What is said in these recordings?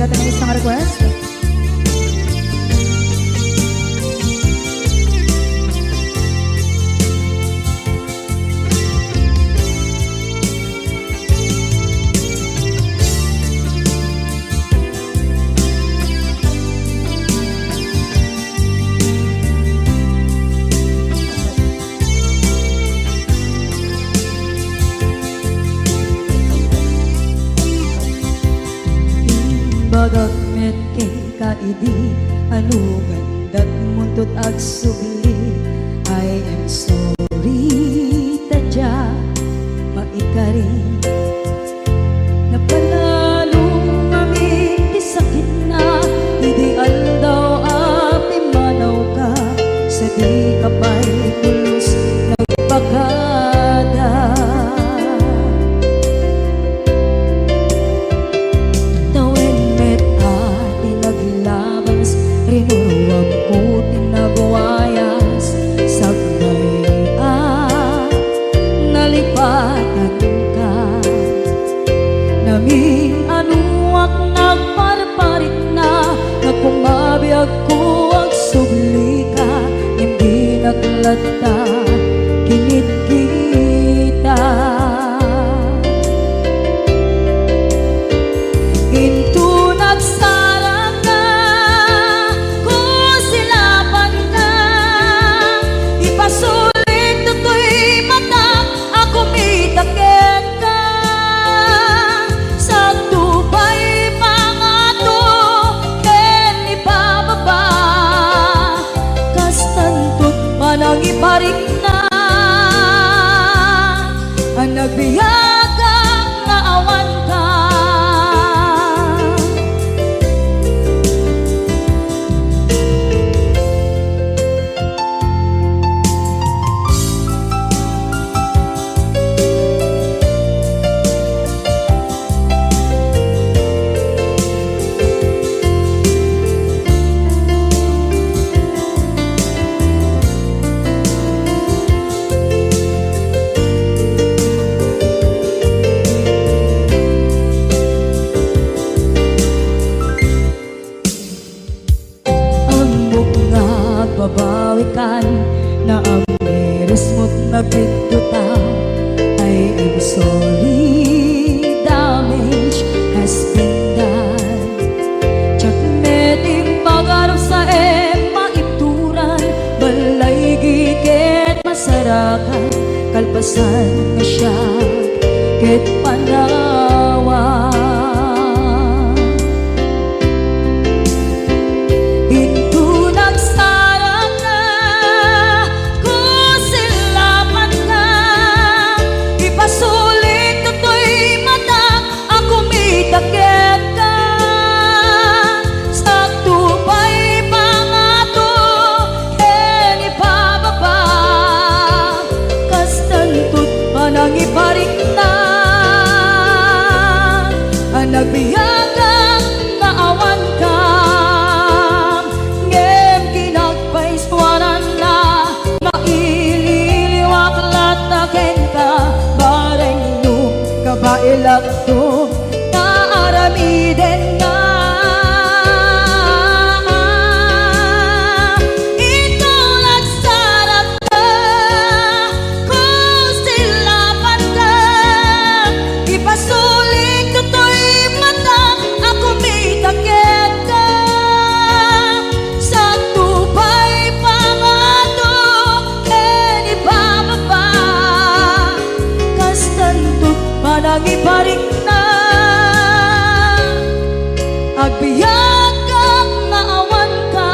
natin ang isang request. Bagat met kay kaidi anugan dat muntot ag subli. I am sorry tadya maikari napanalo amin di sakit na ideal daw api manaw ka sa di kapay pulos nagpakada. Rinuruwag ko tinagwayas sagbay nalipatan ka namin anuak nagparparit na nagpumabiyag ko ang subli ka hindi naglata kinit kita into nagsarang ka kusilapan ka ipasulit to'y mata ako mitakit ka sa tubay pangato ken ipababa kastantot manang iparik na ang nagbiyagang naawan ka. Babawikan na ang meres mo't nagpituta. I am sorry, damage has been done. Tsak meting pagarap sa maituran balay gigit masarakan kalpasan nga siya ket panawa. Takit ka sa tubay pangato ken ipababa kastantot manang iparik na ang nagbiyagang naawan ka ngem kinagpaiswanan na maililiwak lataken ka bareng nung kabailak to aramiden nga ikaw nagsarap ka kung silapan ka ipasulit to'y mata ako mitakit ka sa tubay pangato ken ipababa kastantot manang iparik na agbiyak kang naawan ka.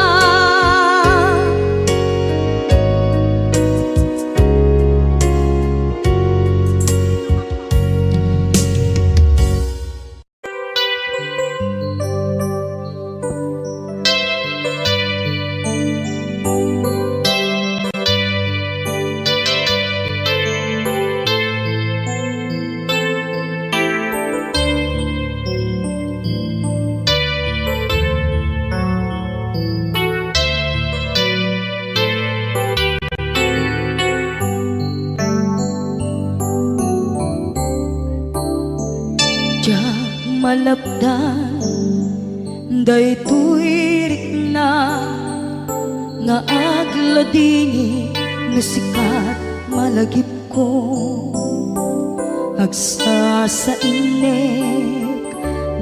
malapdan daytoy rikna nga agladingi nga sikat malagip ko agsa sa inek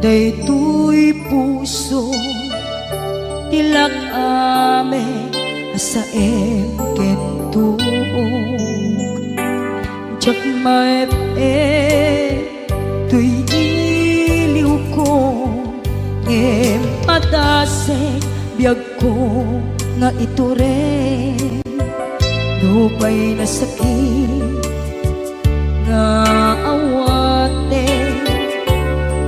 daytoy puso tilak ame asaem kentuog jak maep tuy iliw ko ngem padasek biyag ko nga ito rin lupay na sakit nga awate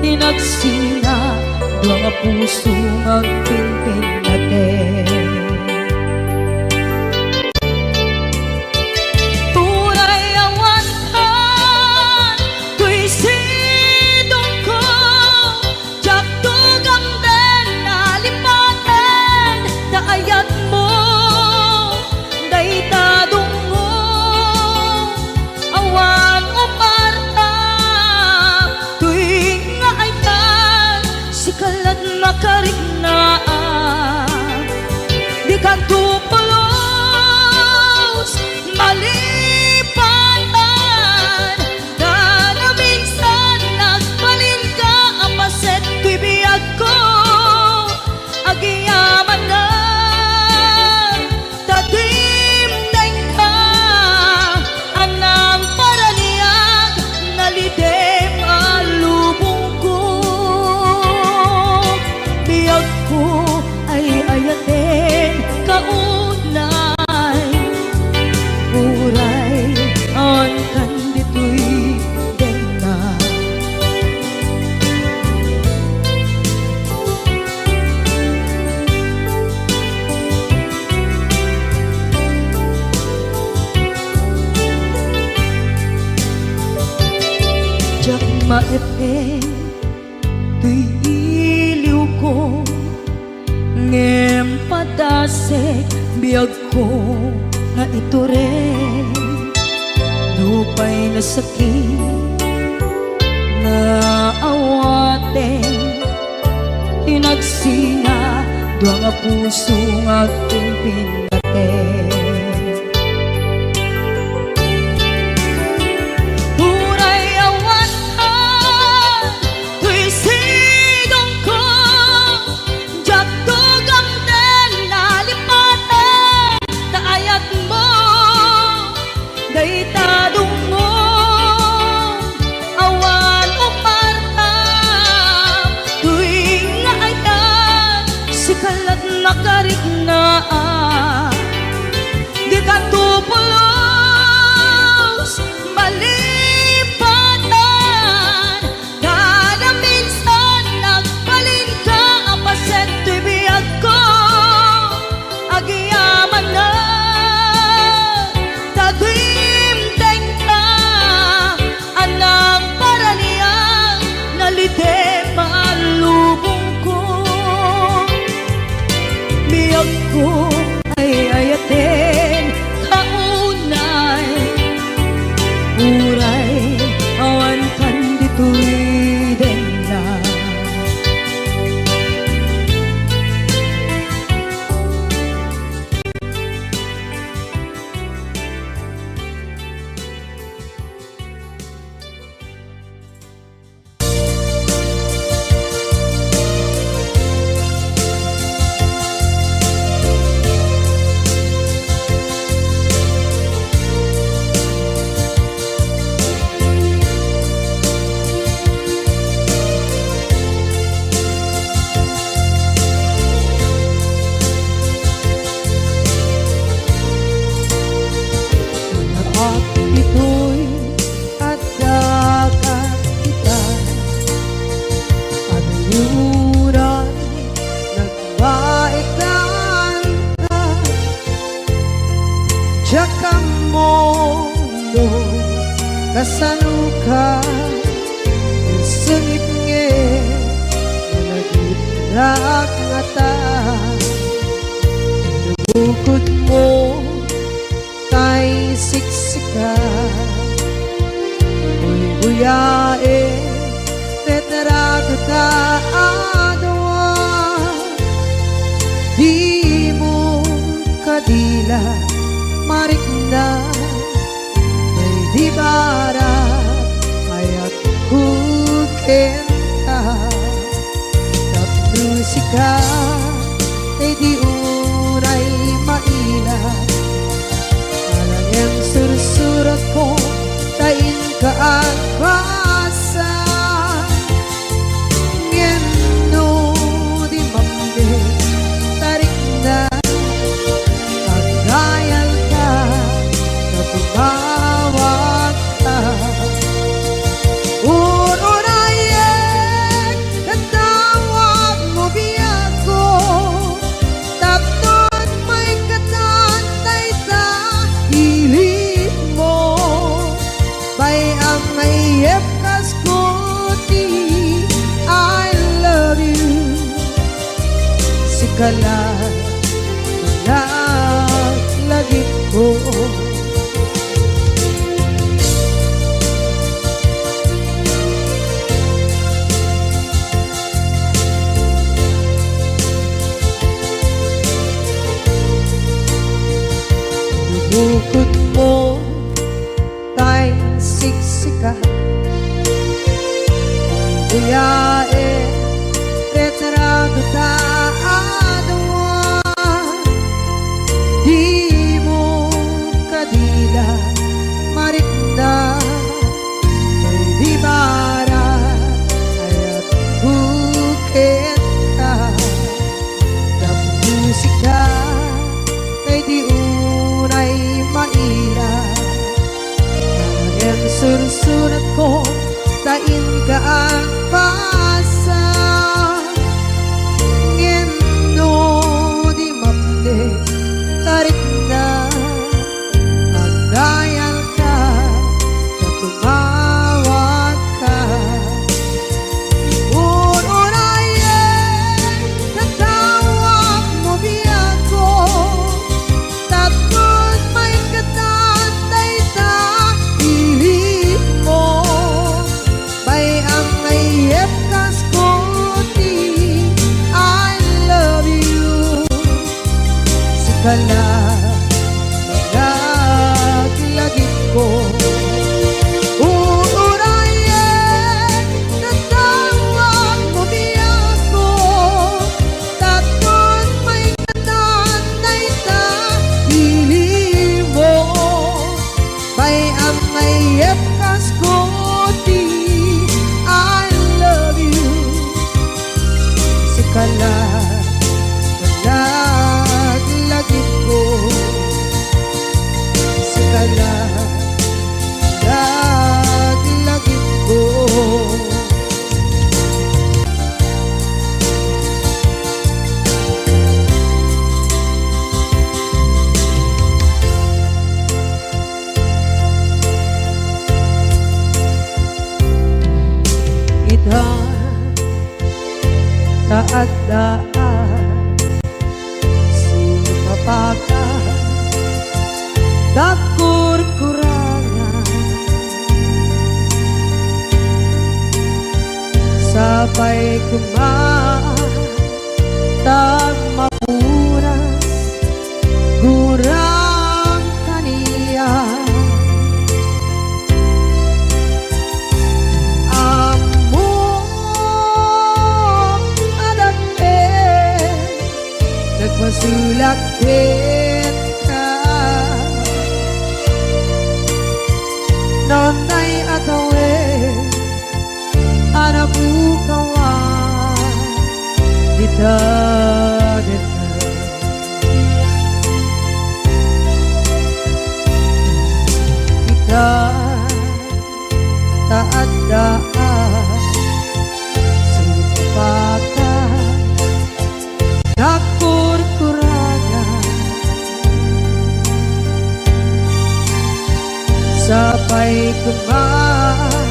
tinagsina dua nga puso magpilpil natin turay awantan tuy sidong ko jak tugam den nalipaten daayat mo daytadong mo awan umarta tuwing nga ay tan sikalat makariknaan di ka tupulos malipatan na na minsan nagbalin ka apaset tuy biyag ko agiyaman na tatimdeng ka anang paraniyag nalidem alubong ko biyag ko ay ayaten kaunay uray on kanditoy denna jak maepeng tuy iliw ko ngem padasek biyag ko nga ito rin lupay na sakit nga awate tinagsina dua nga puso nga pimpin natin turay awantan tuy sidong ko jak tugam den nalipaten daayat mo daytadong mo awan umarta tuwing nga ay tan sikalat makariknaan di ka tupulos malipatan kada minsan nagbalin ka apaset tuy biyag ko agiyaman na tatimdeng ka anang paraniyang nalidem alubong ko biyag ko ay ayaten kaunay uray awan kanditoy denna at ito'y at dagat kita anuran nagbaikan ka Diyak mondo kasaluka sengit nge nagitrak ngata bukod mo kay siksika buyae tetrado ta adwa tila marikna may di barat kaya't kukenta tapnusika ay di unay maila alang yang sursurat ko tain ka ang basa ngeno di mambe tarik na pagdayal ka na tumawag ka urunayek katawag mo biyak ko tapnon may katantay sa hilig mo bay ang mayep kas kuti I love you sikala lagi ko bukod mo tay siksika uyae retrato ta adwa di mo kadila marikna may di bara ayat bukit ka musika kay di unay maila ang sursurat ko tain ka ang pasa ngeno di mamde tarik na pagdayal ka na tumawag ka urunayek katawag mo biyak ko tapos may katantay sa hilig mo bay ang mayep kas kuti I love you sikala lagi ko urunayek katawag mo biyak ko tapos may katantay sa hilig mo bay ang mayep kas kuti I love you sikala lagi ko sikala lagi ko ita taat daan sumapaka takur-kurangan sabay kumaan tag mapuras gurang kaniya nagmasulakit ka nonay atawe anabukawan dita kita taat daan supakan nakur-kurangan sabay kumaan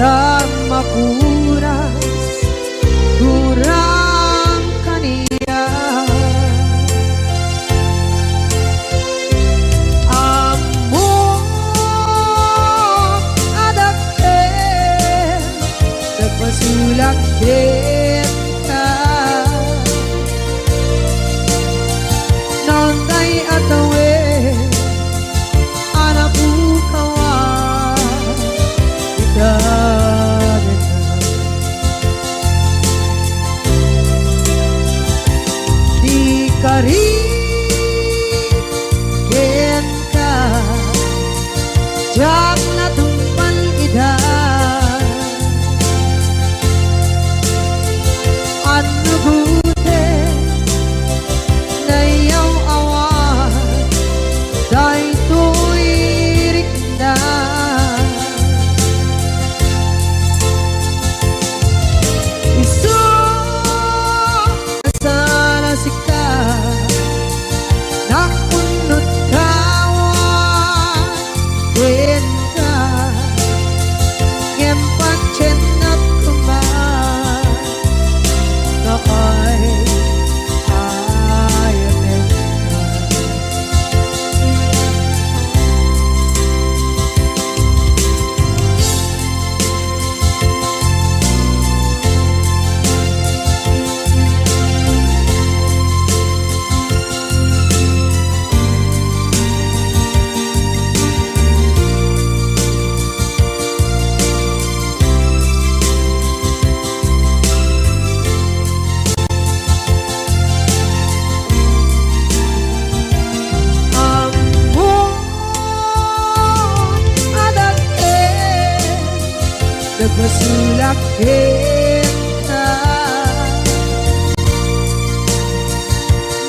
tag mapuras gurang kaniya amo adake nagpasulakit ka nonday jak natumpan ida anu gute nayaw awan day tuirik na isu sana sika nakunut kawan Benta Ngempat cenat kuman Nakay ayanin Nagmasulak kita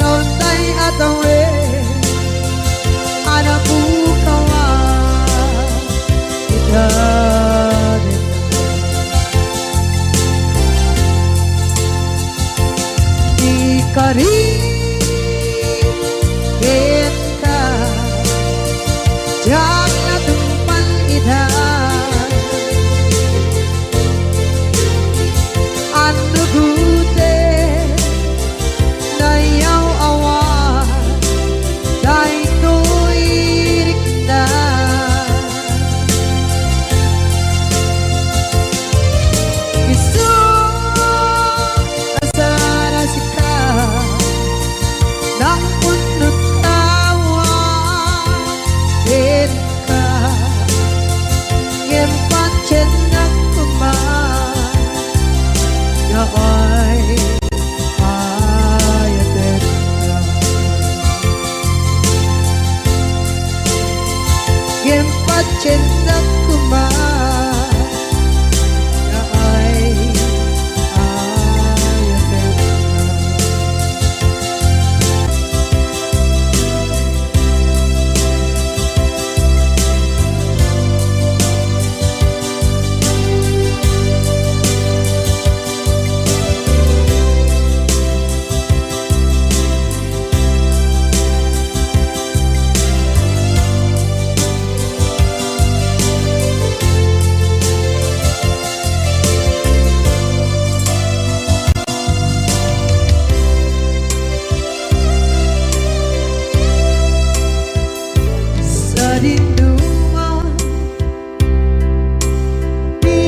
noon tay atawe anak bukawan kita di kari kita jangan tumpan ida anu gute nayaw awan day tuirik na isu asara sika nang punut kawan ka ngempat cenak kuman Yaay ayatin na Gempat cendak kuman Yaay ayatin sa dinduman di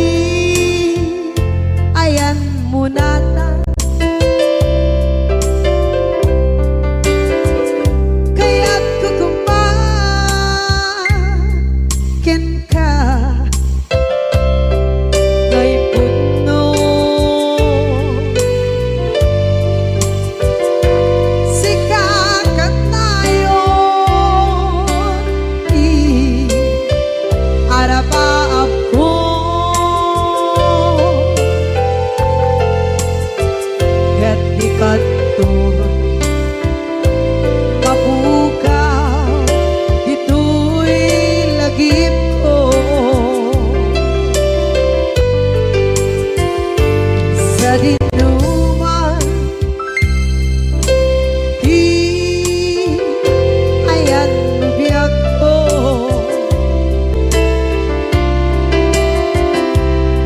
ayan munata kaya't kukumakin ka kay puno sikakat tayo arapaap ko ket dikadto mabukaw dito'y lagip ko sa dinuman di ayan biyak ko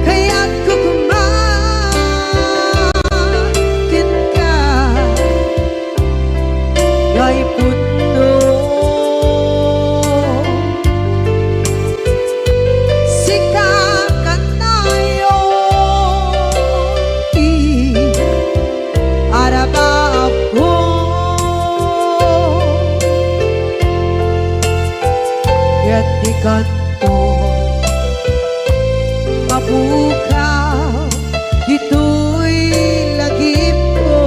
kaya't kukumakin ka kay puno sikakat tayo arapaap ko ket dikadto mabukaw dito'y lagip ko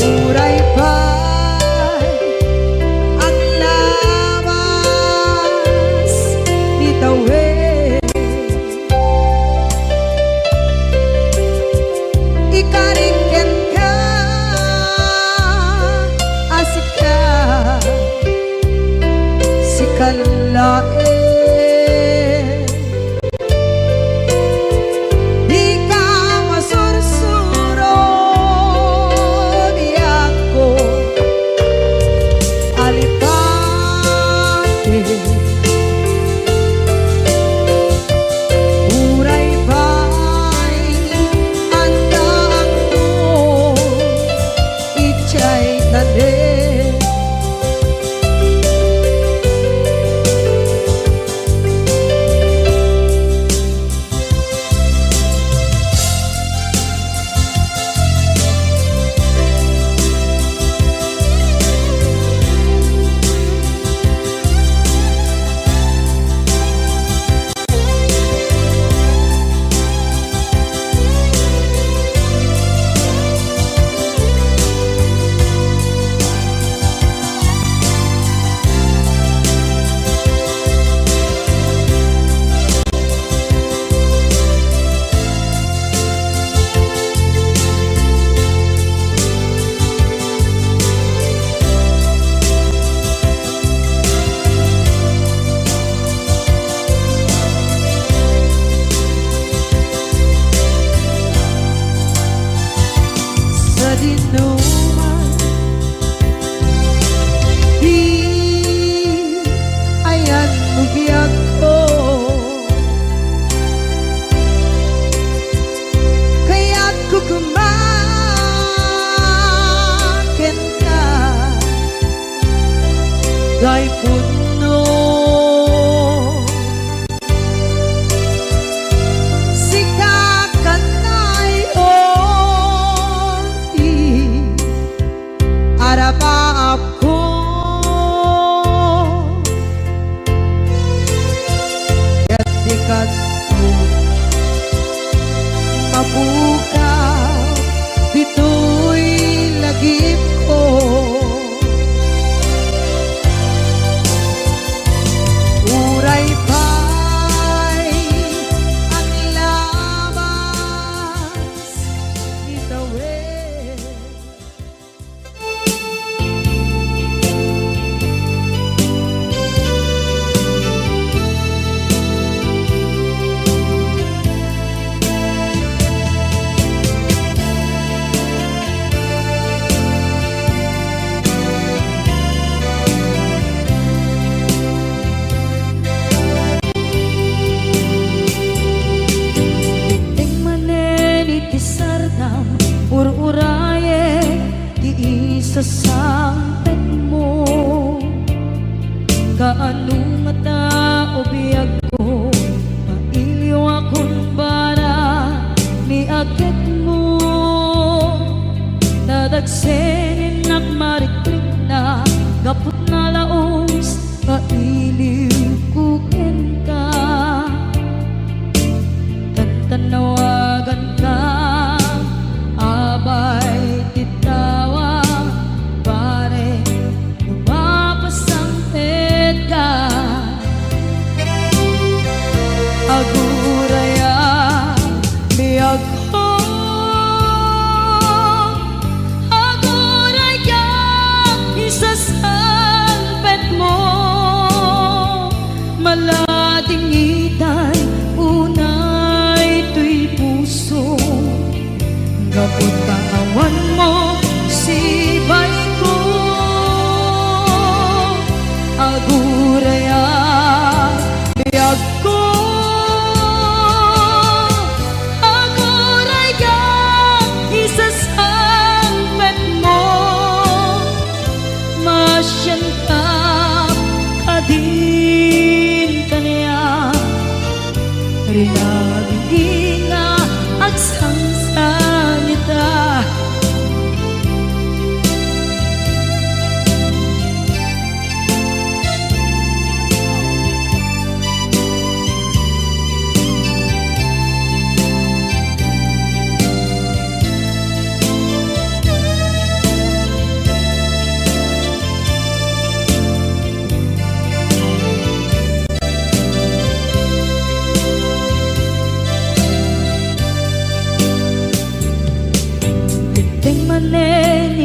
muray pa'y kalain. Di ka masursuro di ako alipate. Uray ba'y andaan mo ichay tanin. Dinuman di ayan bugiyag ko, kaya't kukumakin ka gay puno maap ko katikat mo mabukaw dito'y lagip ko. Uray pa'y ang labas itawid. Ur-uraye di isa sampet mo, kaano mata o biyag ko, mailiw akong bara ni agad mo. Nadagsenin ak mariklik na gapot na laos, mailiw kukin ka, tantanawagan ka. Abay titawa pare lumapasangpet ka. Aguraya biyag ko, aguraya isasangpet mo. Malating itay unay to'y puso, kapot katawan mo sibay ko. Aguraya biyag ko, aguraya isasangpet mo. Masyan ka kadin kaniya rinaging nga agsangsan ita.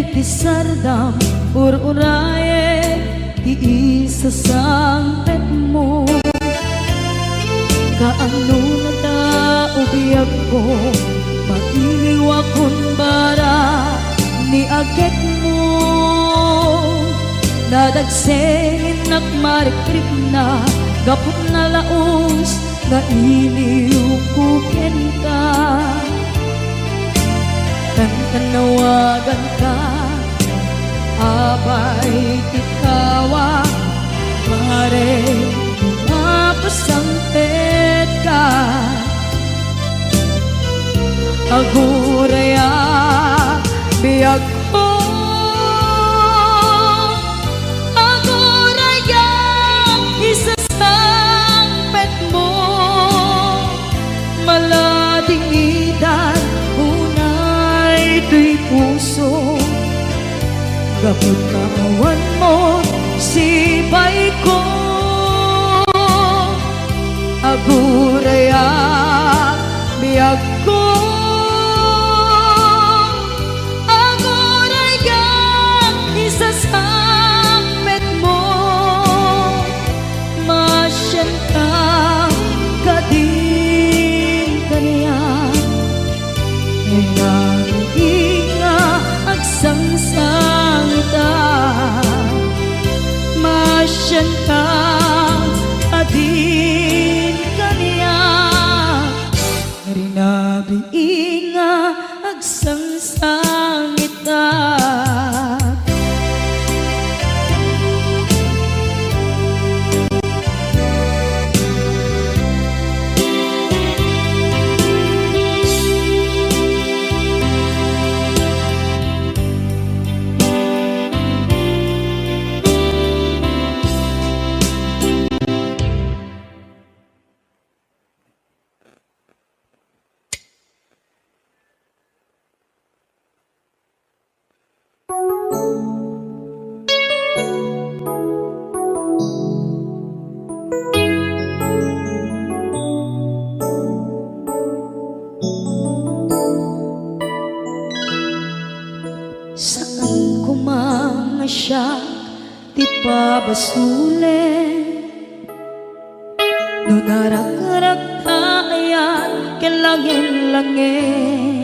Iti sardam ur-uraye di isa sang ko maiwa kun bara ni agek mo nadagsengin nakmarikrip na gapot na laos nga iniukuken ka tanawagan ka abay tikawa mare mapasampet ka aguraya biyag ko aguraya isasampet mo malading idan unay tuy puso gapot kawan mo sipay ko aguraya biyag ko aguraya isasampet mo masyan ka kading kaniya nga agsangsangta masyan ka adin kaniya rinabi nga agsangsangita saan ko mga siya ti pabasulen no narak-rak kaayan kelangin-langin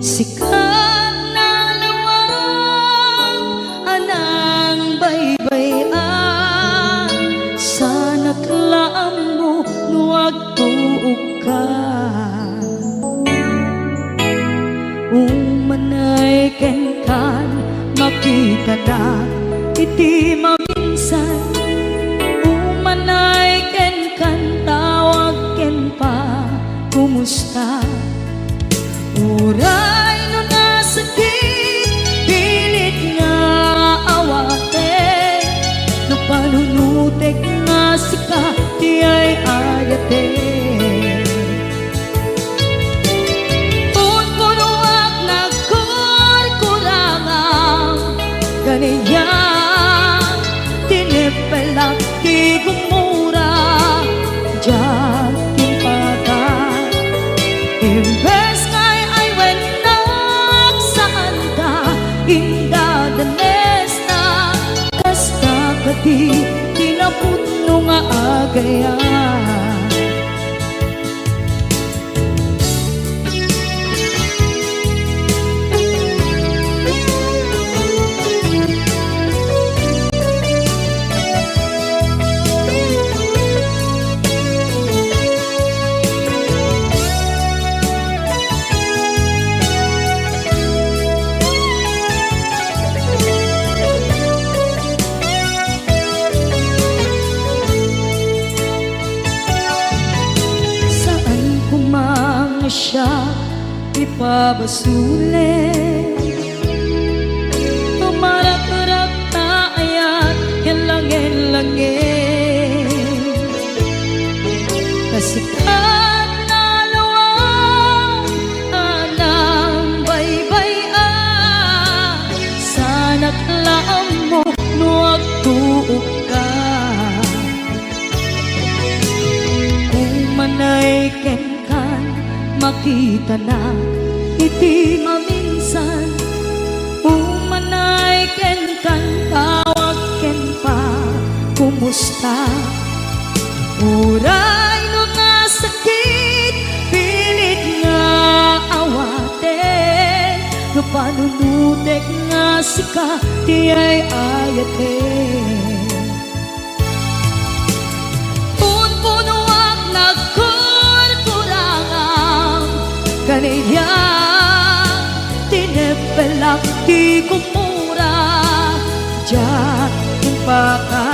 sikat na lawag anang baybayan sana klaam mo nuwag tuog ka umanay kenkan makita na iti maminsan umanay kenkan tawag ken pa kumusta uray no nasakit pilit nga awate no panunutek nga sika di ay ayate kaniya tinipelak ti gumura diyan timpagan imbes ngay ay wenak saan ka inda danes na kasta kati tinaputno nga agayan siya ipabasulen tumarak-rak na ayat kelangin-langin kasikat na lawang anang baybayan sana klaam mo nuwag tuog ka umanay kenkan makita na iti maminsan umanay ken kan tawag ken pa kumusta uray no nasakit panunutek nga sika ti ay ayate. Punpunuak nagkurkurangang kanilya tinepelak ti kumura diyan impaka.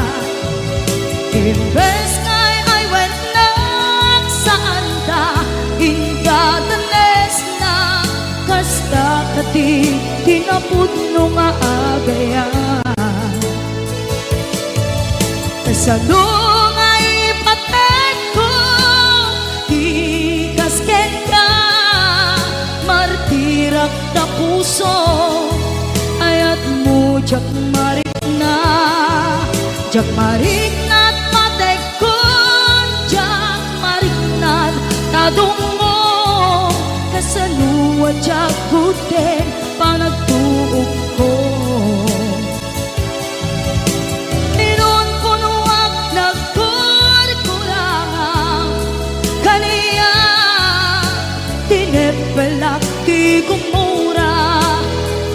Imbes ngay ay wenak saan ta indadanes na kasta kati tinapudno nga agayan. Kasano ngay patek ko ikasken ka martirak na puso ayat mo jak marik na jak marik na't patek ko jak marik na't tadungo kasano jak kuten panagtuog ko. Inon punuak nagkurkurangang kaniya tinepelak ti kumura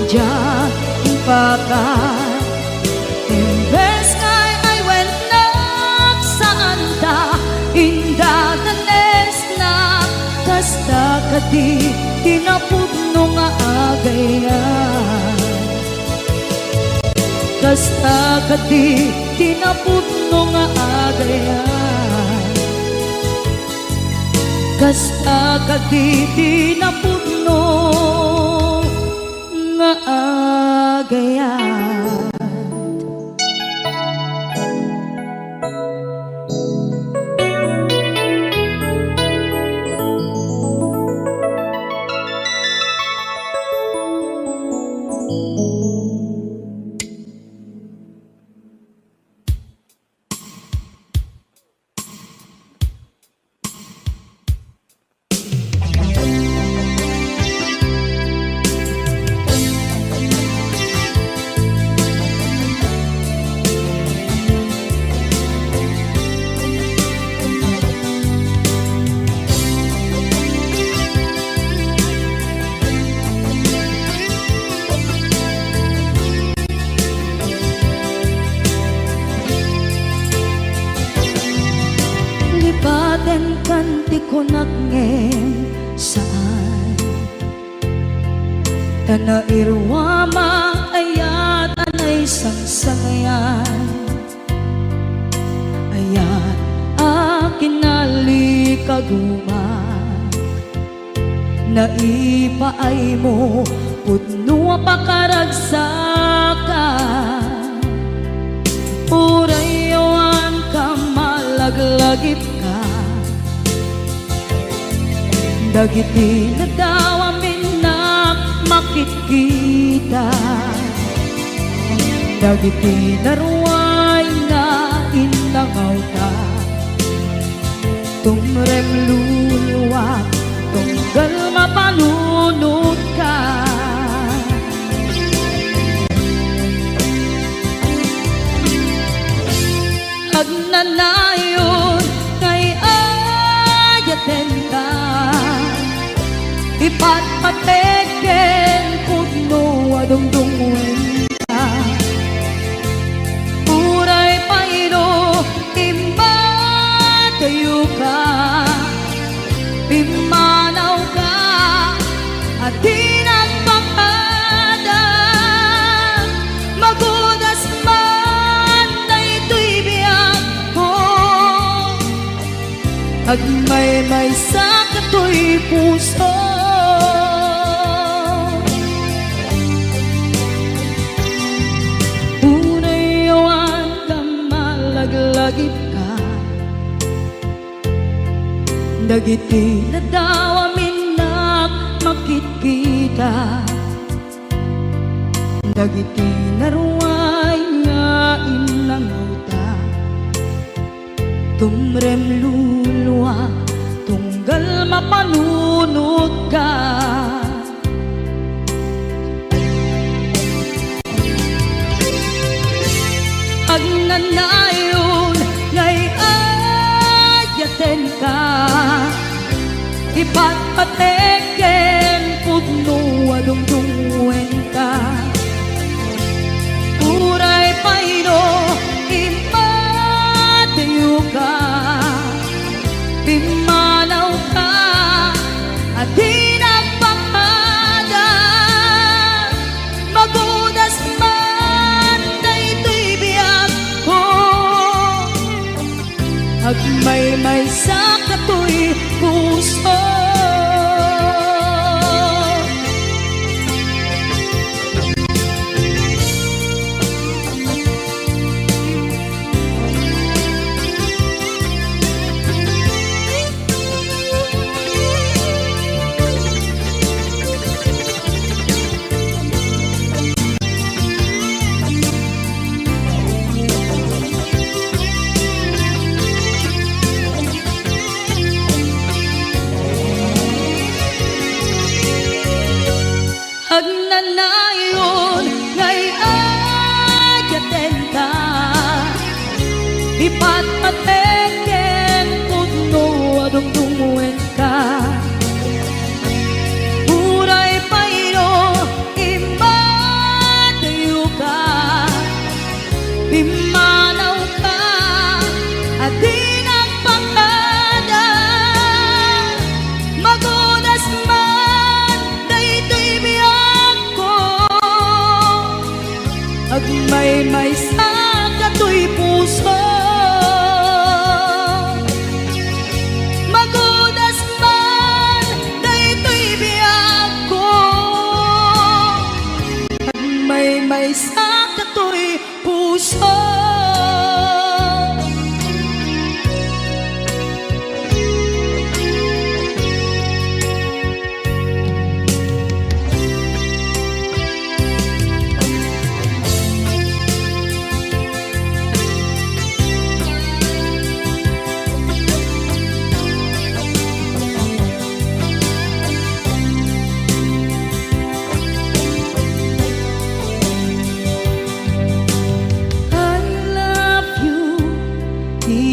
diyan impaka. Imbes ngay ay wenak saan ta indadanes na kasta kati tinapudno nga agayan. Kasta kati tinapudno nga agayan. Kasta kati tinapudno nga agayan. Lipaten kanti ko nagngem saan tanairwama ayat anay sangsangayan ayat akin nalikaguma naipaay mo pudno pakaragsakan urayawan ka malaglagip ka dagiti na daw amin na makikita dagiti naruay na inangaw ta tumrem luluwat tunggal mapanunod ka. Agnanayon kay ayaten ka ipatpateken pudno adungdungwen ka uray paino imba tayo ka pimanaw ka at di nagpakada magudas man na ito'y biyak ko agmay-may sa kato'y puso. Unayawan ka malaglagip ka dagiti na daw amin na makikita dagiti naruay nga inangaw ta tumrem luluwa tunggal mapanunod ka. Agnanayon ngay ayaten ka ipatpateken pudno dungdungwen ka. Uray payno imatayo ka, pimanaw ka at di nagpakada. Magudas man daytoy biyag ko, agmay-may sa katoy puso. Agnanayon ngay ayaten ka, ipatpateken kudno adungdungwen ka. Uray payno imatayo ka, pimanaw ka at di nagpakada. Magudas man daytoy biyag ko, agmay-may sa katoy puso. Magudas man daytoy biyag ko, agmay-may sa katoy puso.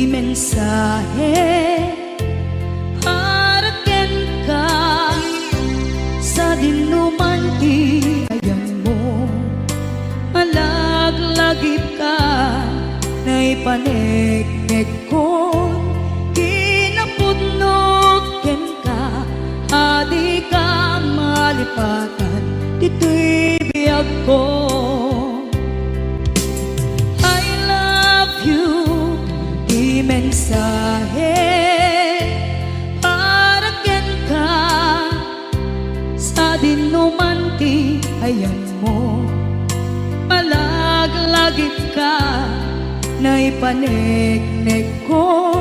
Mensahe haraken ka sa dinuman ti ayan mo, malaglagip ka na ipanegnek ko, kinapudnot ken ka, adi ka malipatan dito'y biyag ko. Mensahe haraken ka sa dinuman ti ayan mo, malaglagip ka na ipanegnek ko,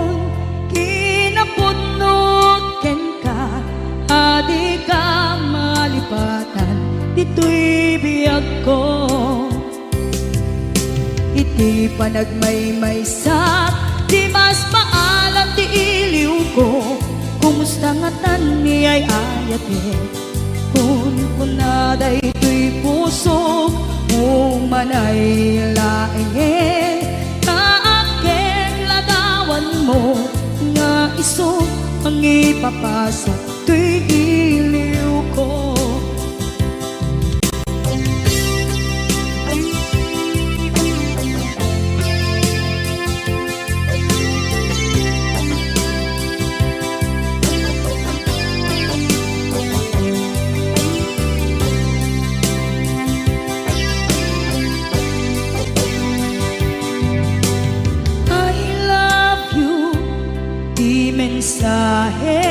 kinapudnot ken ka, adi ka malipatan dito'y biyag ko. Iti panagmay-maysak di mas maalam ti iliw ko, kumusta nga tan ni ay ayate, kun kunaday to'y puso kung manay laeng, kaaken ladawan mo nga iso ang ipapasa to'y iliw ko. Mensahe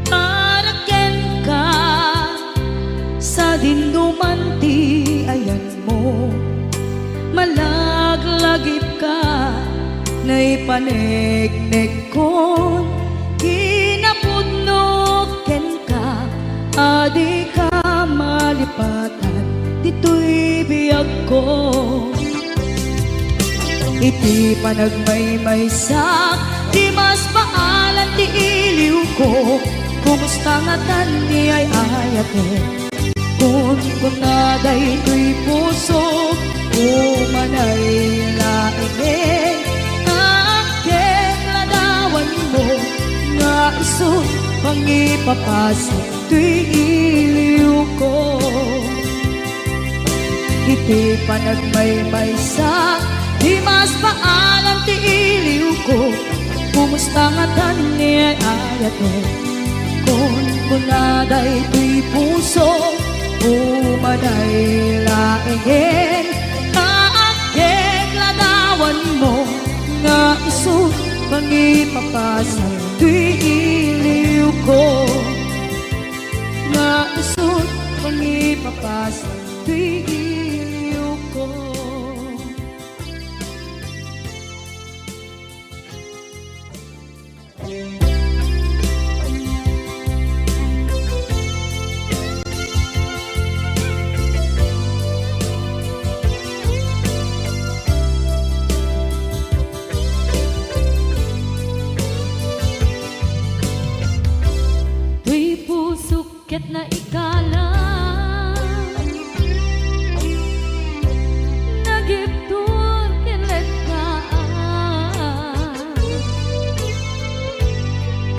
haraken ka sa dinuman ti ayan mo, malaglagip ka na ipanegnek ko, kinapudnot ken ka, adi ka malipatan dito'y biyag ko. Iti panagmay-maysak di mas maalan ti iliw ko, kumusta nga tan ni ay ayate, kun kunaday to'y puso umanay laeng, aking ladawan mo nga iso pang ipapasa tuy iliw ko. Iti panagmaymay sa di mas paalam ti iliw ko. Kumusta nga tani ayat mo kon kunaday tuy puso umaday laengin kaakit ladawan mo nga iso pangipapasal tuy iliw ko. Nga iso pangipapasal tuy iliw ko. Tuy pusukit na ikalang nagiptur kinletaan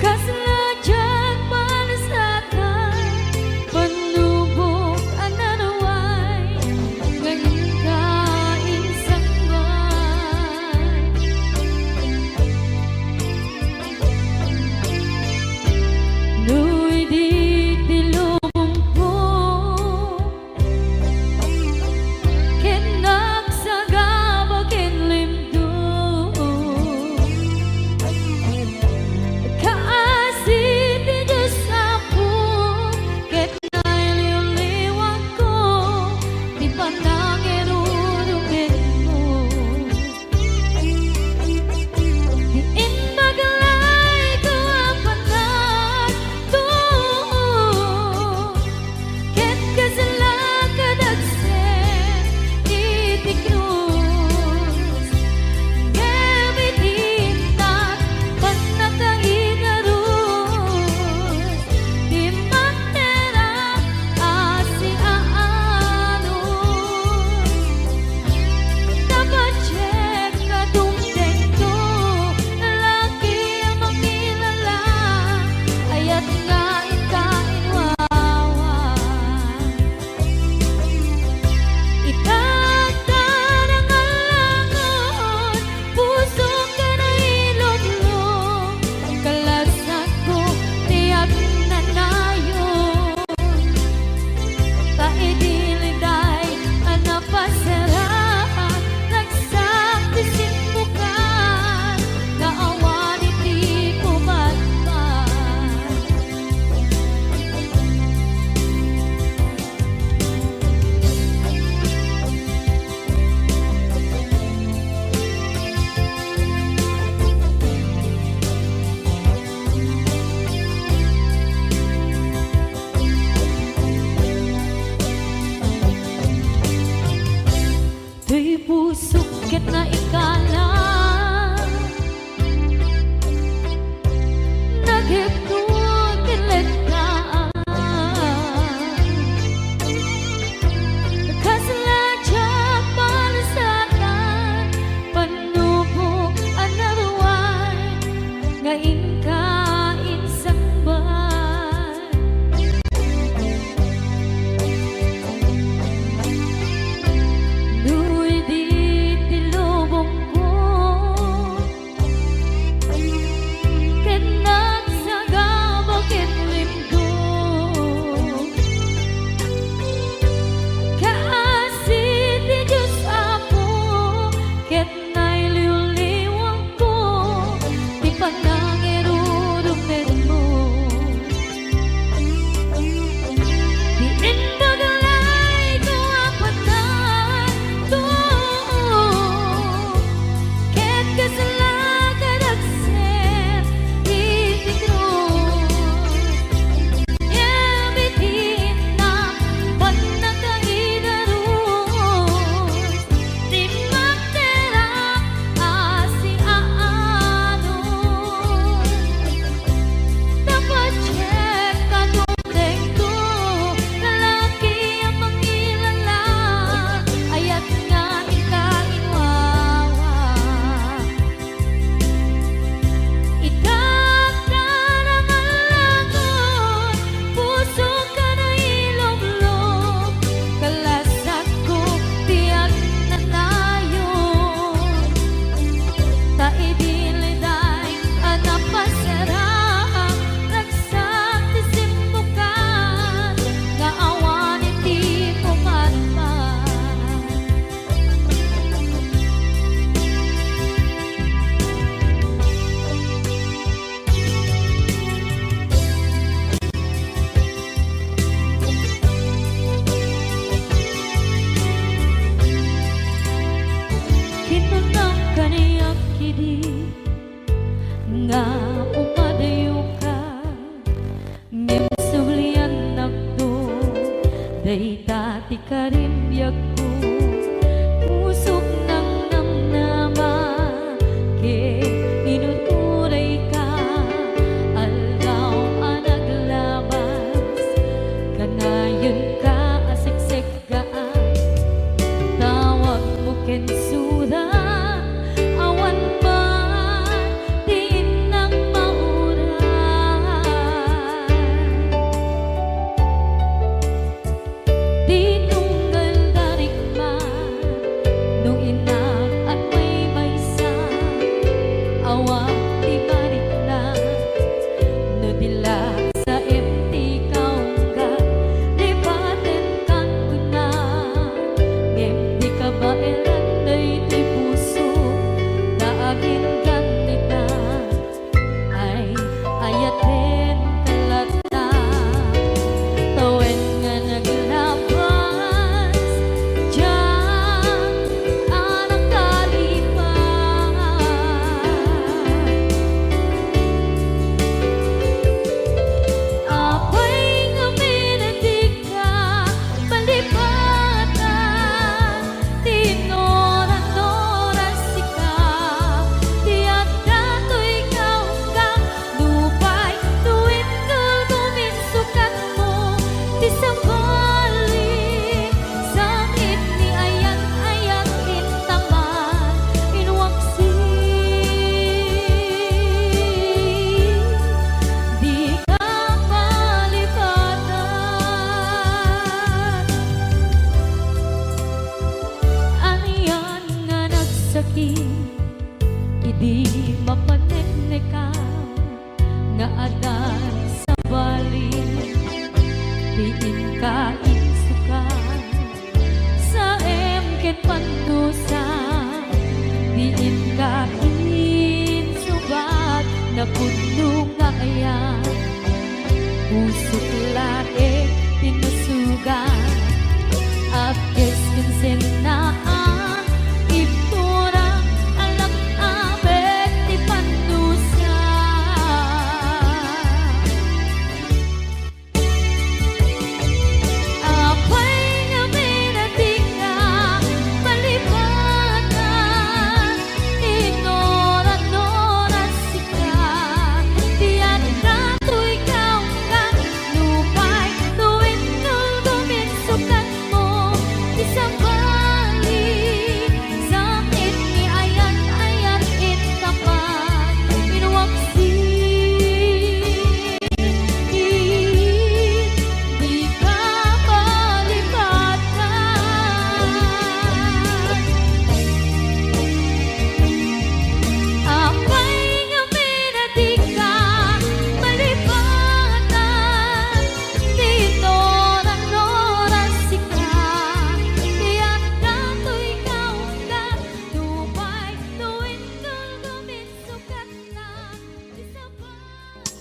kaslajag malasatan panubok ananaway ngayon kain sangbay nuy di tilubong ko kinagsagaba kinlimdo kaasi ti Diyos ako ket nailiwliwag ko di panangirurugin mo diin maglay ko apanan to ket kasalakadagsen iti krus gamitintak panakainarus di matera asi aanos napachek kadungdeng to lalaki ang makilala ayat nga ikainwawa itagdan ang alangon puso ka na ilumlum kalasag ko tiyak na nayon taidiliday ang napasarahan nagsaktisin bukan naawan iti kumatman tuy pusukit na ikalang nagiptur kinletaan kaslajag malasatan panubok anarway ngayon kain sangbay nuy di tilubong ko ken suda awan man diin ng mauran. Di tunggal darik man nung inak at may maysa awan di barik na no dila sa empty kaungga lipaten kan kuna ngem di ka ba eran day ti puso daagin ganita ay ayaten kalata tawen nga naglabas diyan anak kalipan apay nga minatig ka palipatan tinoran-noran sika tiyak dato'y kaungga lupay tuwid gagawin sukat mo ti sabali sakit ni ayan-ayan intaman inwaksi di ka malipatan aniyan nga nagsakit idi mapaneknekan nga adan sa balin diin ka insukan sa emken pandusa diin ka insubat na puno nga ayan usok lae tinusugan apkes kinsenaan iturang alak abet ti pandusa apay nga minatig ka palipatan tinoran-noran sika tiyan dato'y kaungga lupay tuwid gagawin sukat mo ti sabali sakit ni ayan-ayan intapan inwaksi di ka malipatan apay nga minatig ka malipatan tinoran-noran sika tiyak dato'y kaungga lupay tuwid gagawin sukat na ti sabali.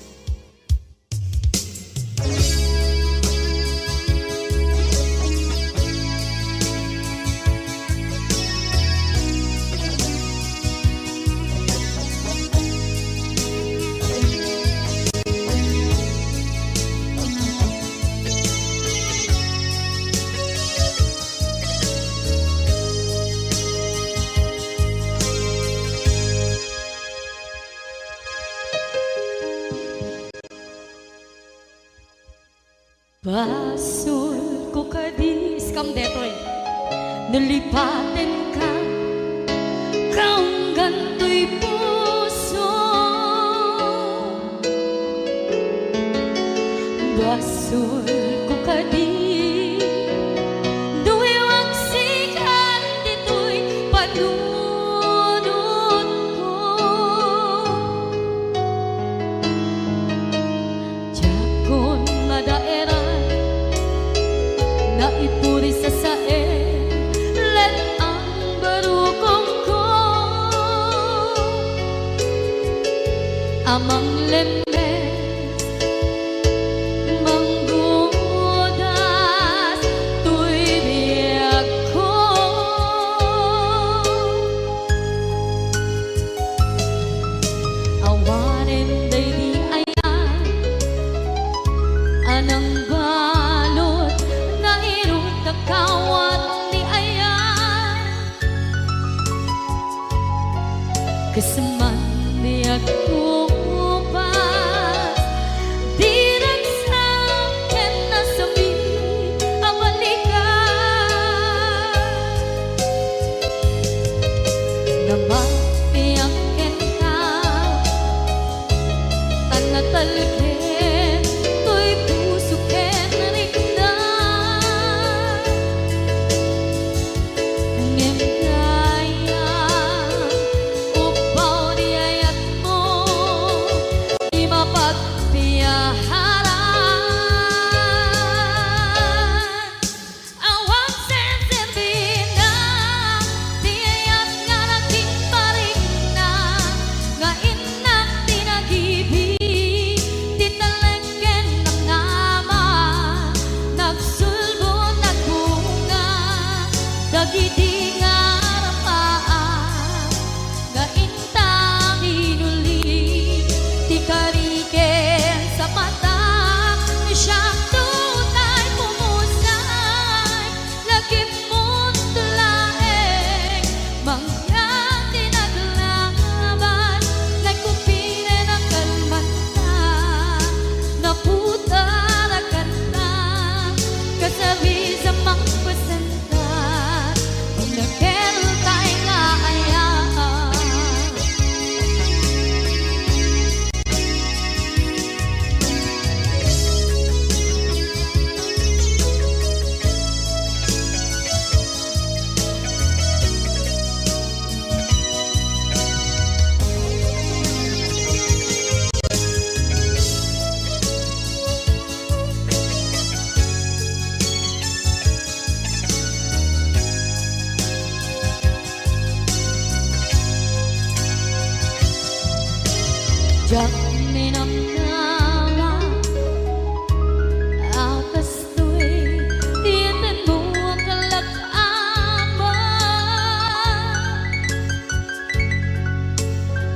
Basul ko kadis kam detoy nalipaten ka kaunggan to'y puso basul ko kadis duwiwag sikan dito'y panunod ko jakon madaeran na ipuri sa sae let ang barukong ko amang lemes manggudas tuy biyag ko awanen day di ayan anang balot na irong kakawat ni ayan kasaman di ako pas di nagsakin na sabi ang balikan mapiangkin ka tanatalkin to'y pusukin rin na ngem kaya upaw di ayat mo di mapagpiyaharan awang sensitin na di ayat nga naging paring na nga inak tinagibig di talengken ng nama nagsulbo nagbunga dagiti nga rapaan nga intang inuli di kariken sa mata siyang tunay pumusay lagip mo't tulaeng mangyang tinaglaban nagkupine ng kalmata naputara kanta kasabi sa mga pasantan kung nakeltay nga ayaan jak minamdaman akas to'y tiyanan mo ang kalagaman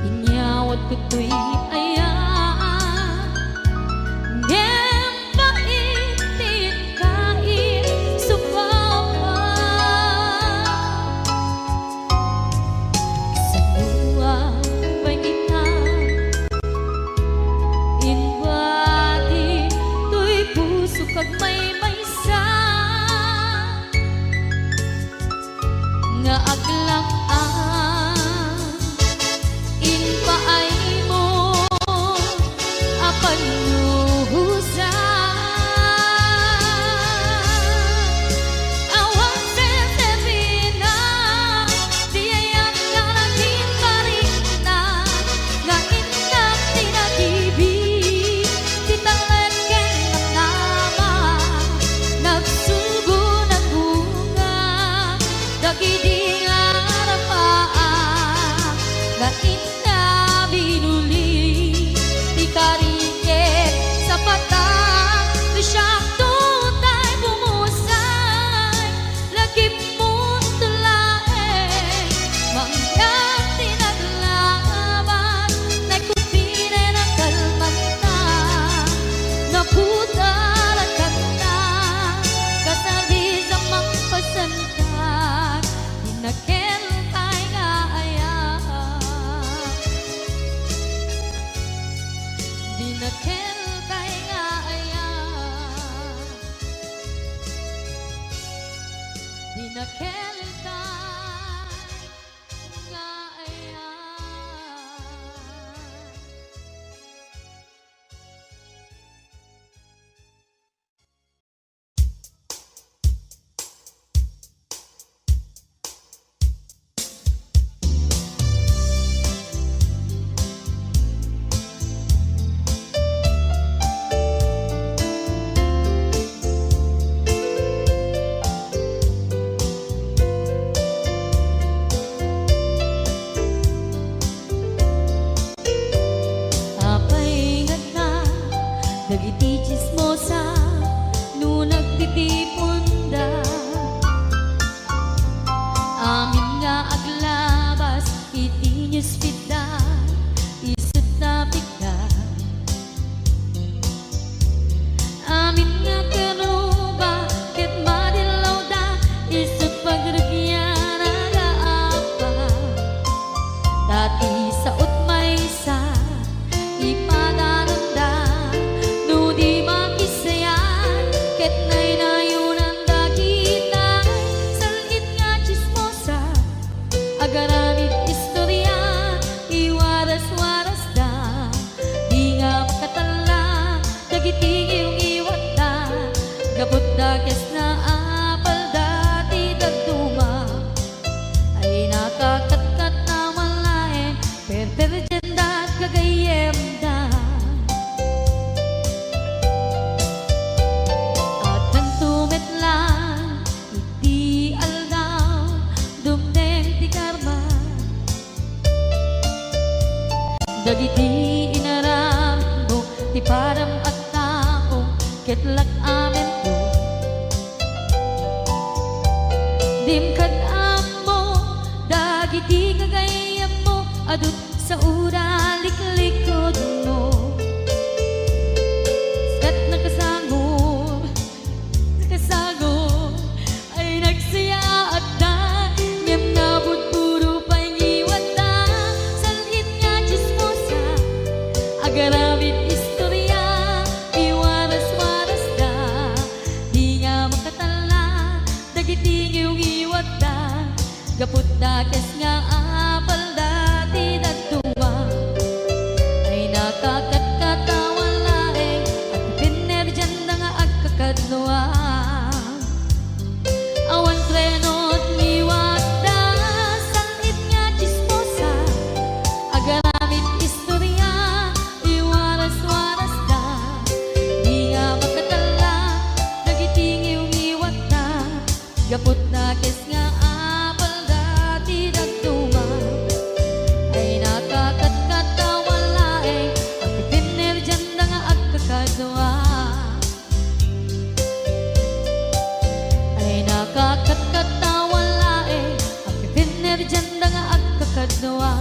inyawat ko to'y ayan ngem paitin kain supawa sa luwa pagitang inbati to'y puso kag may maysa nga aglang-an inpaay mo apan luhusan awang senserina di ayat nga naging paring na nga inak tinagibig di talengken ng nama nagsugo ng bunga dagiti nga rapaan nga inna binuli di kariken sa mata siyang tunay pumusay lagip mo't tulaeng mangyang tinaglaban nagkupine ng kalmanta naputara kanta kasabi sa mga pasantan dinakentay nga ayaan Dagiti inaram mo ti param at tao ketlak amen to. Dimkad amo dagiti kagayam mo adut sa ura liklikod mo. Skat nakasagod ay nagsaya at da ngem nabot puro pa'y ngiwat da sanhit nga chismosa agaramit istorya iwaras-waras da di nga makatala dagiti ngiw-ngiwat da gaput da kes nga apal da ti daduma ay nakakatkatawa laeng at pinerjan da nga agkakadwa. Awan trenot ngiwat da sanhit nga chismosa agaramit istorya iwaras-waras da di nga makatala dagiti ngiw-ngiwat da gaput na kes nga apal da ti dagduma ay nakakatkatawa laeng at pinerjan da nga agkakadwa. Ay nakakatkatawa laeng at pinerjan da nga agkakadwa.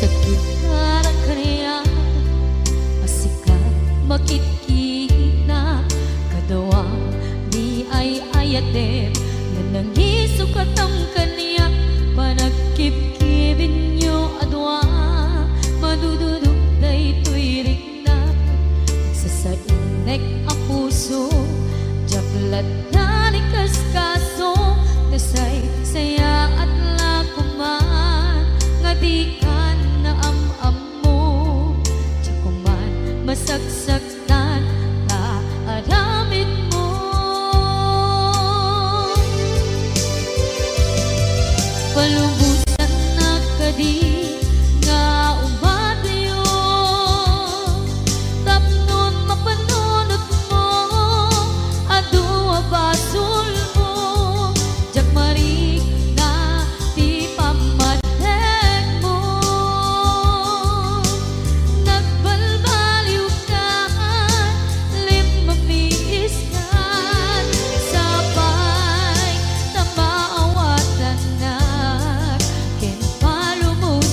Sakit na kaniya asikat makikita kadawa di ay ayatem na nangisukat ang kaniya panagkip-kibin nyo adwa madududok na ito'y riknap sa sainek ang puso jaklat na ni kaskaso nasay saya at lakuman nga di ka na am-am mo tsakuman masagsaktan na aramid mo. Palubusan na kadi nga umadayo tapnon mapanunot mo adua basul mo jak marik na ti pamatek mo nagbalbaliw ka limamiis ka sabay na maawatan na ken palumusan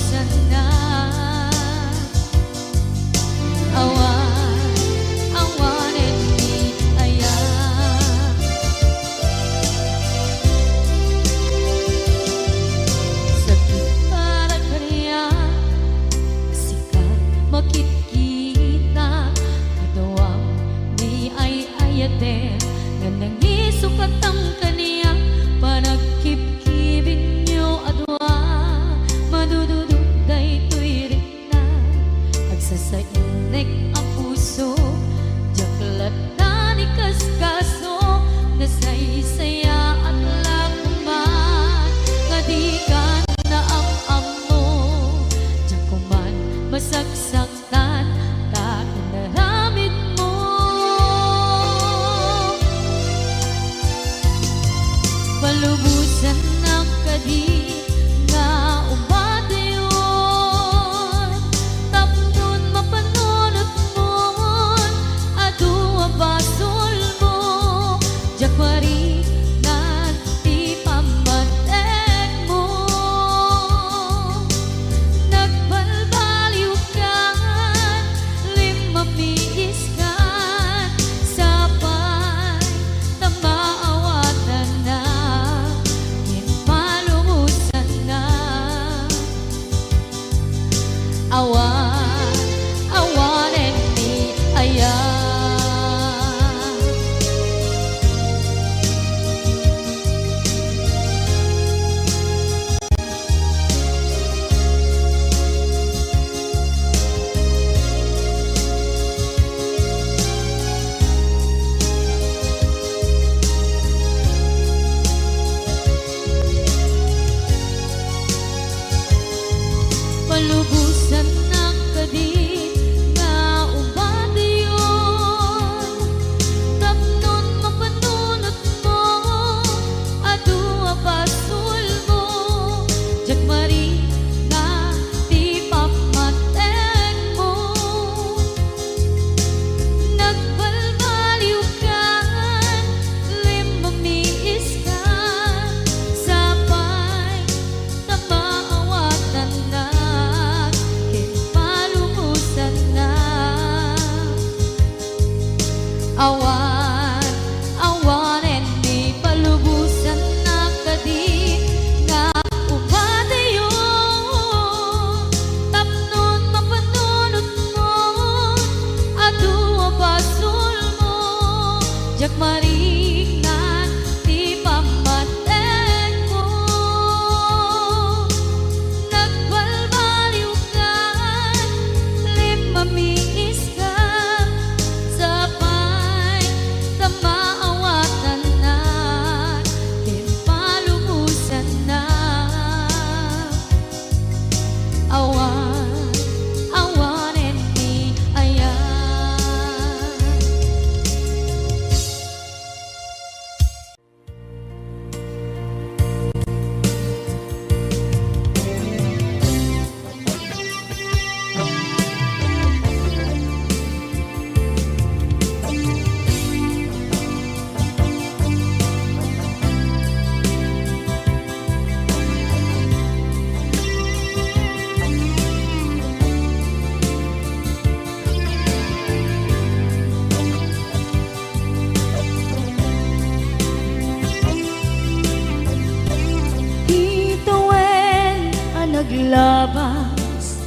naglabas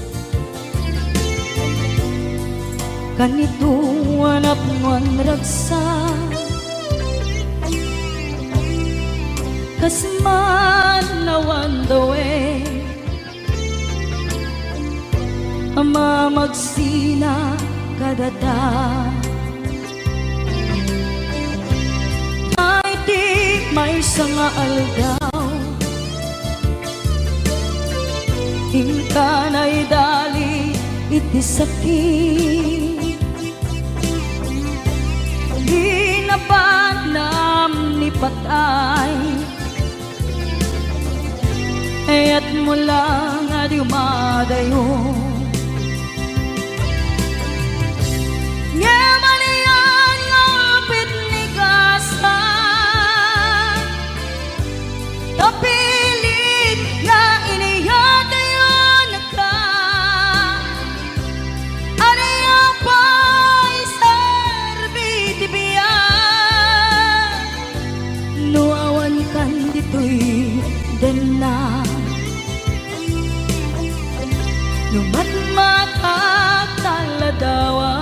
kanito anak man ragsa kasman nawan dawe ama magsina kadata ay di may sanga aldaw hingkanay dali iti sakit ginabanam ni patay ayat mo lang adi umadayo Ngemanian ngapit ni kasan kapilit nga iniyatayon ka aniya pa'y serbiti biyan nuawan kan dito'y dena numatmatak taladawa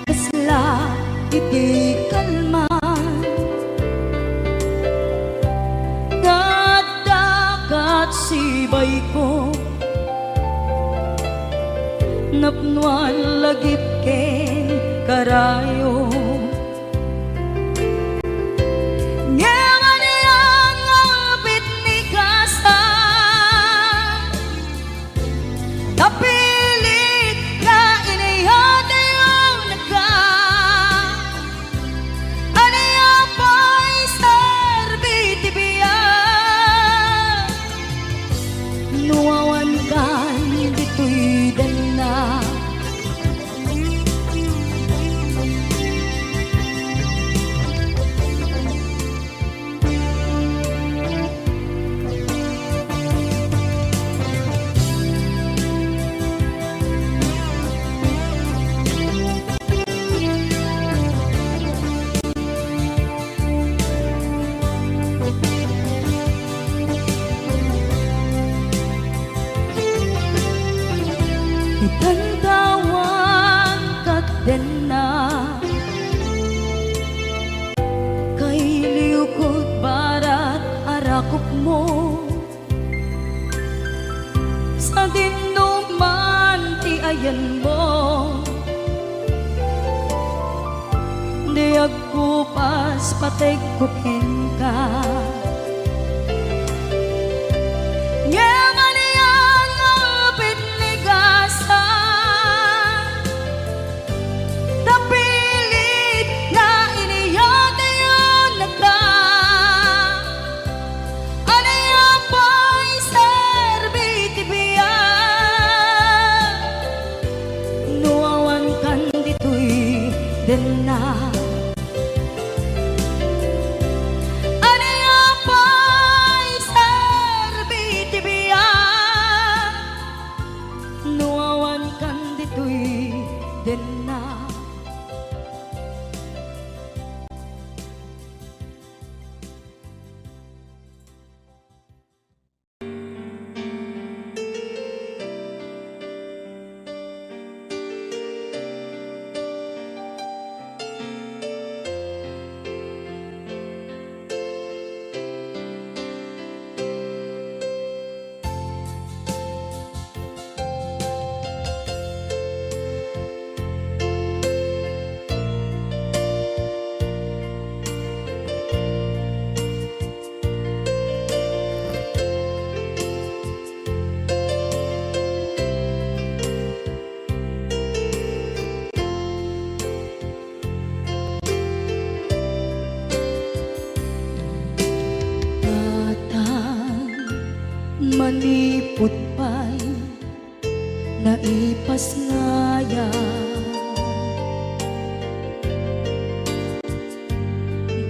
kasla iti kalman dagat sibay ko napnuan lagip ken karayo napilit na inihatayon ka aniya pa'y serbiti biyan nuawan kan dito'y dana itantawan kadena kay liukod barat arakop mo sa dinuman ti ayan mo di agkupas pateg kuken ka dena aniya pa'y serbiti biyan nuawan kan dito'y dena manipot pa'y naipas ngaya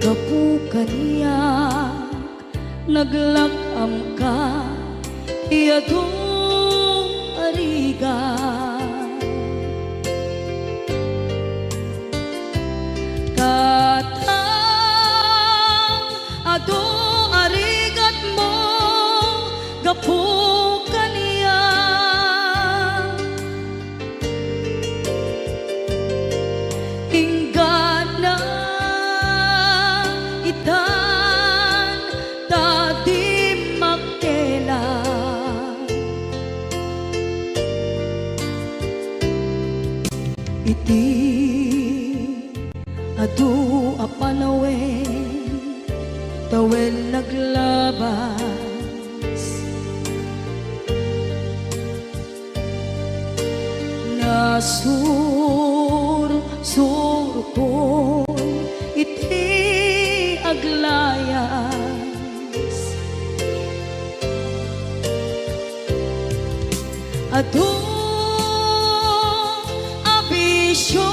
gapukan niya naglakam ka iyadong ariga katang ado arigat gapu kaniya inggan na itan tadi makela iti adu apanawen tawen naglabas nasur ko iti aglayas adu abisyo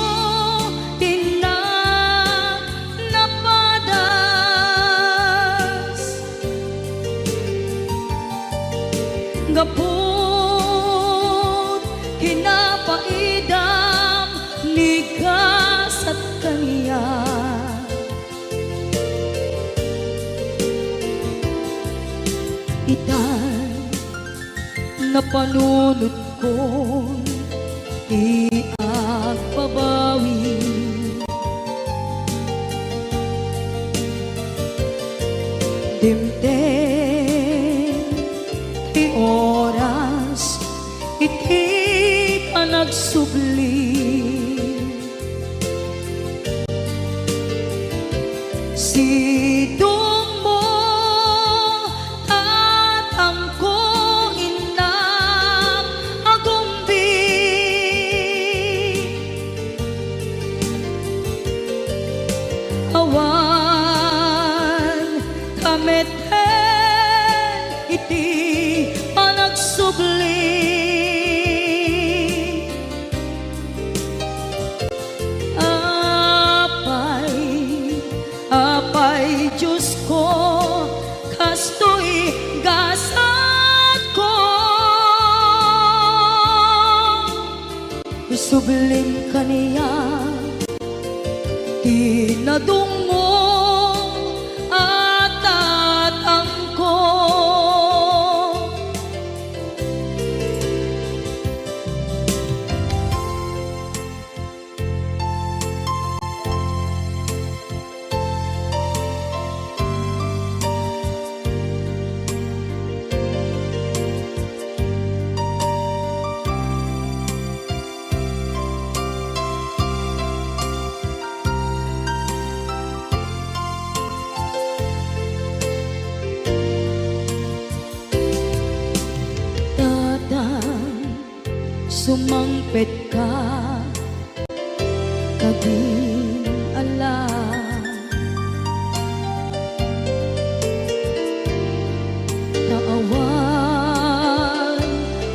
gapot kinapaidam ligas at kaniya itan napanunod ko iagpabawi dimtem oras iti panagsubli sidong mo tatangko inam agumbi awan kameten iti panagsubli apay Diyos ko kastoy gasat ko sublim kaniya tinadungo at tatangko sumangpet ka kading alam naawan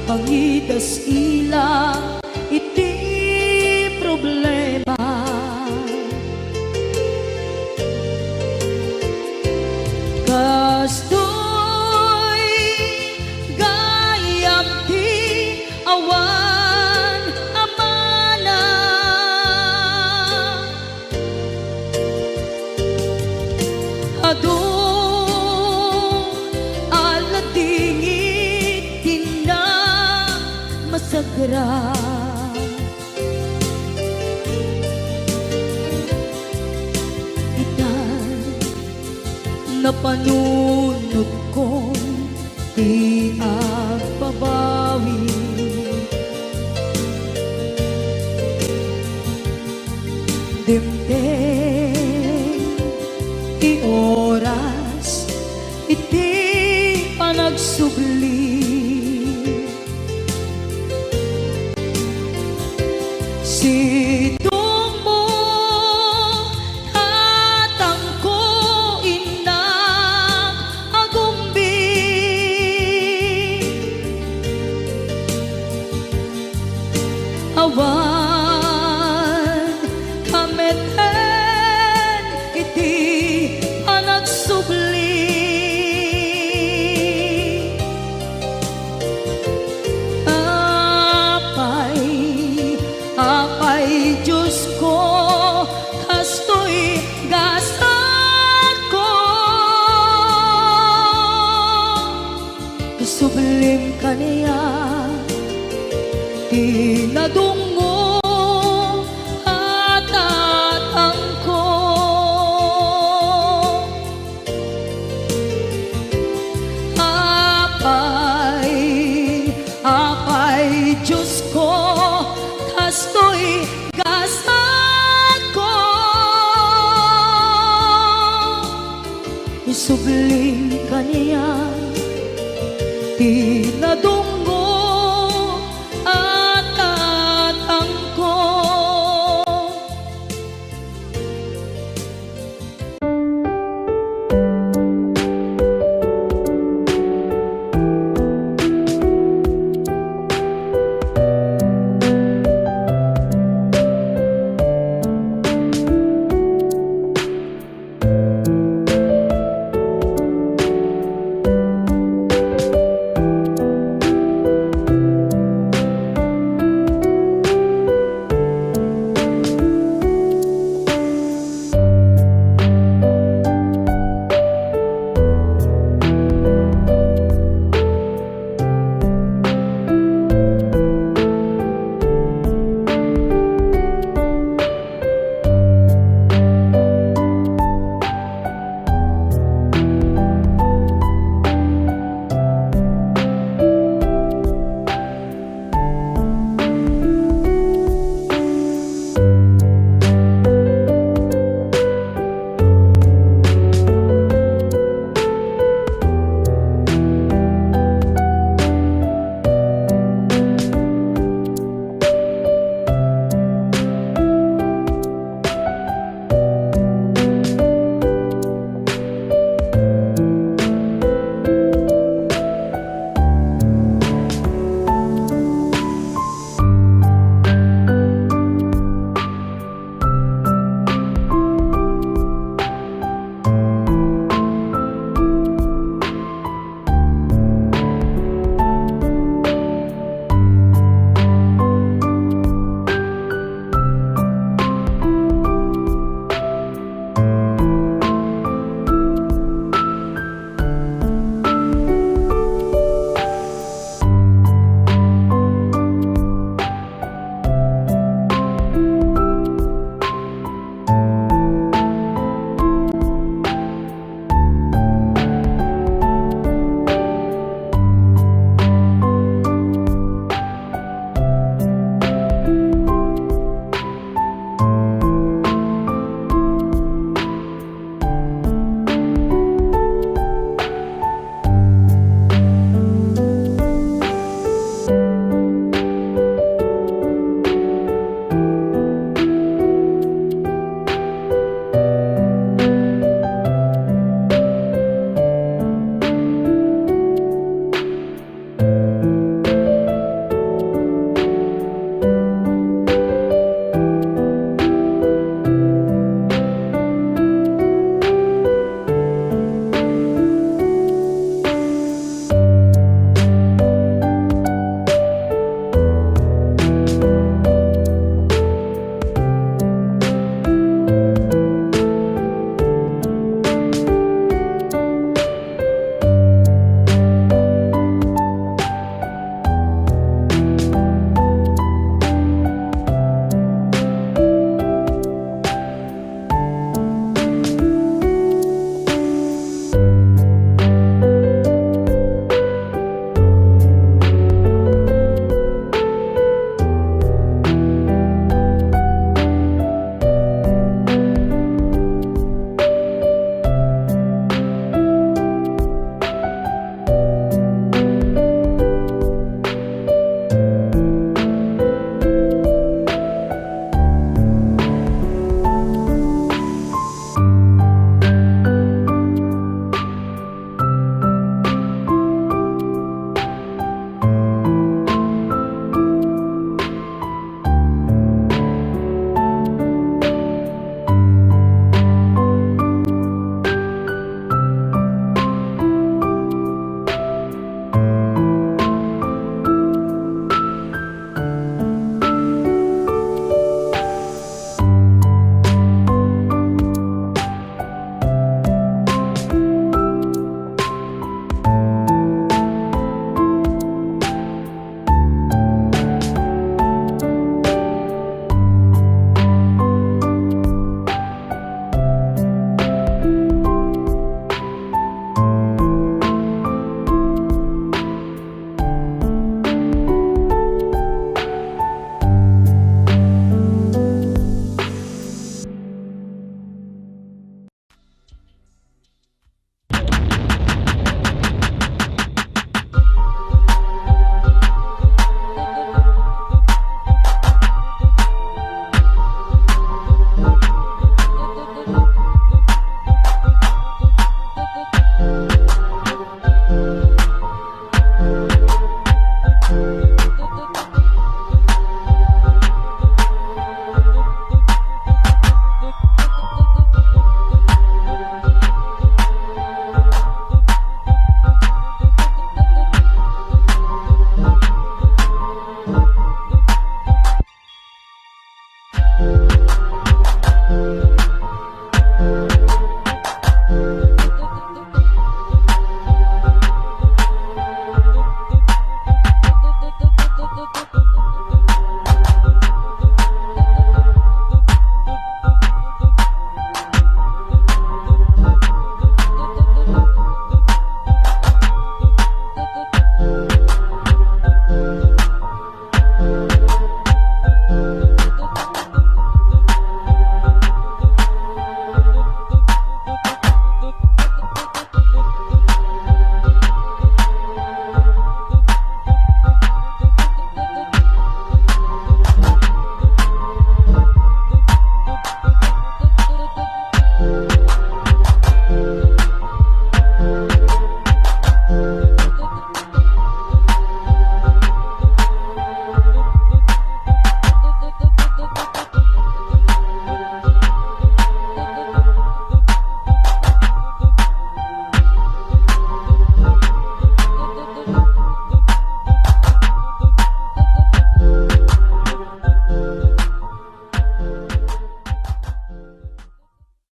pangidas ila iti problema kastoy gayam ti awan adu aladingit tina masagra itan napanunod ko di agbabawi dimtem iti oras iti panagsubli sidong mo tatangko inam agumbi awan kameten iti panagsubli Isublim kaniya tinadungo at atangko. Apay Diyos ko, kastoy gasat ko. Isublim kaniya tinadungo